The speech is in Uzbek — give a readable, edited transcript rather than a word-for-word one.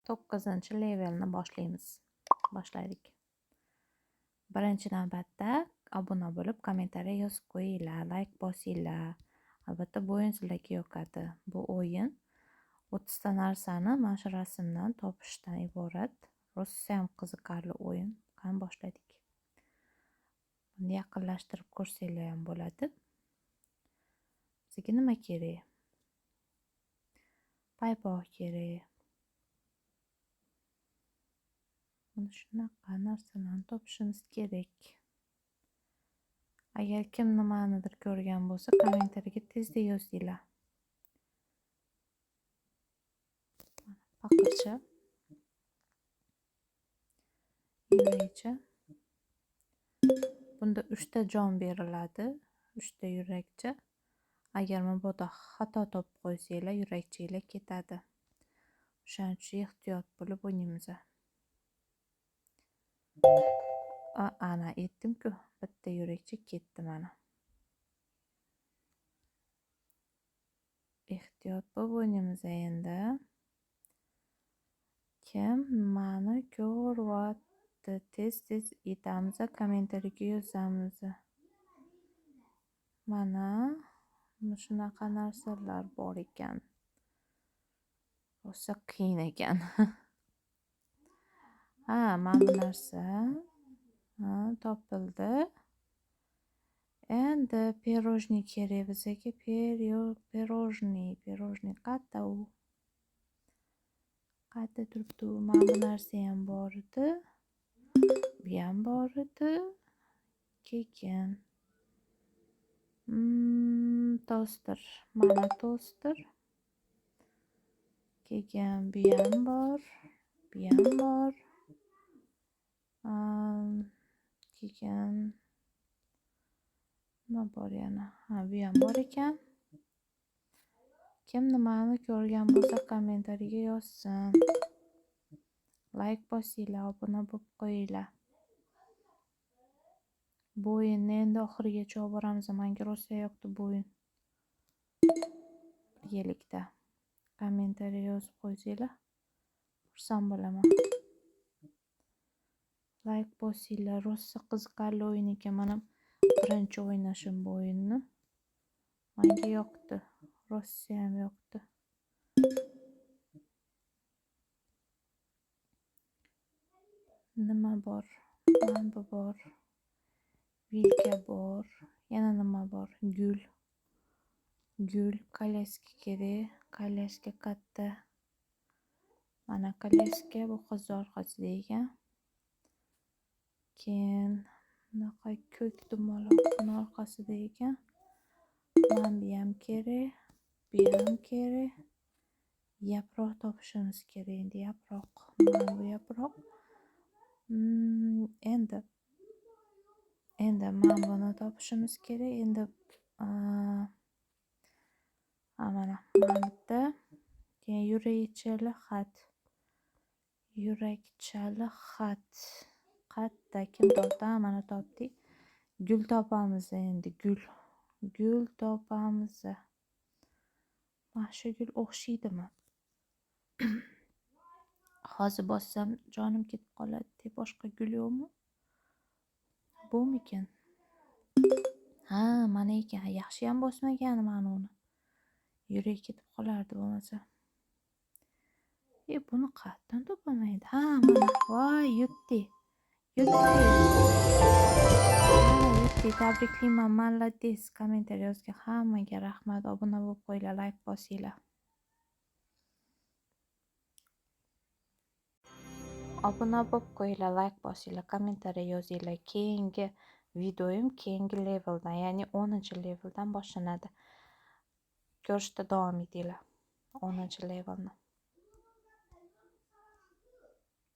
9 levelni boshladik. Birinchi navbatda obuna bo'lib, kommentariy yozib qo'yinglar, like bosinglar. Albatta bu o'yin sizlarga yoqadi. Bu o'yin 30 ta narsani mana shu rasmdan topishdan iborat. Rosa ham qiziqarli o'yin. Qani boshladik. Buni yaqinlashtirib ko'rsanglar ham bo'ladi. Bizga nima kerak? Paypoq kerak. Buni shunaqa narsalarni topishimiz kerak. Agar kim nimanidir ko'rgan bo'lsa, kommentariga tezda yozinglar. Paqircha. Yurakcha. Bunda 3 ta jon beriladi, 3 ta yurakcha. Agar mabodo xato topib qo'ysanglar, yurakchanglar ketadi. O'shaning uchun ehtiyot bo'lib o'ynaymiz. Ana aytdim-ku, bitta yurakcha ketdi mana. Ehtiyot bo'lib o'ynaymiz endi. Kim nimani ko'ryapti? Tez-tez aytamiz, kommentariga yozamiz. Mana shunaqa narsalar bor ekan. Rosa qiyin ekan. Mana bu narsa topildi. Endi pirojniy kerak bizga. Pirojniy qayerda u? Qayerda turibdi u? Mana bu narsa ham bor edi. Bu ham bor edi. Keyin toster. Mana toster. Keyin bu ham bor. Bu ham bor. Keyin nima bor yana? Bu ham bor ekan. Kim nimani ko'rgan bo'lsa, kommentariga yozsin. Like bosinglar, obuna bo'lib qo'yinglar. Bu o'yinni endi oxirigacha olib boramiz. Menga rosa yoqdi bu o'yin. Birgalikda kommentariy yozib qo'ysanglar, xursand bo'laman. Like bosinglar, rosa qiziqarli o'yin ekan. Mana birinchi o'ynashim bu o'yinni. Menga yoqdi. Rosa ham yoqdi. Nima bor? Mana bu bor. Vilka bor. Yana nima bor? Gul. Kolyaska kerak. Kolyaska katta. Mana kolyaska bu qiz orqasida ekan. Keyin bunaqa ko'k dumaloq buni orqasida ekan. Mana bu ham kerak. Bu ham kerak. Yaproq topishimiz kerak endi, yaproq. Mana bu yaproq. Endi mana buni topishimiz kerak. Endi mana bitta. Keyin yurakchali xat. Qayerda kim topdi? Mana topdik. Gul topamiz endi, gul topamiz. Mana shu gul o'xshaydimi? Hozir bossam jonim ketib qoladi. Boshqa gul yo'qmi? Bumikan? Mana ekan. Yaxshi ham bosmagan mana uni. Yurak ketib qolardi bo'lmasa. Buni qayerdan topamaydi? Mana. Voy, yutdi. Tabriklayman, malades. Kommentariy yozgan hammaga rahmat. Obuna bo'lib qo'yinglar, like bosinglar. Obuna bo'lib qo'yinglar, like bosinglar, kommentariy yozinglar. Keyingi videoyim keyingi leveldan, ya'ni 10-leveldan boshlanadi. Ko'rishda davom etinglar. 10-levelni.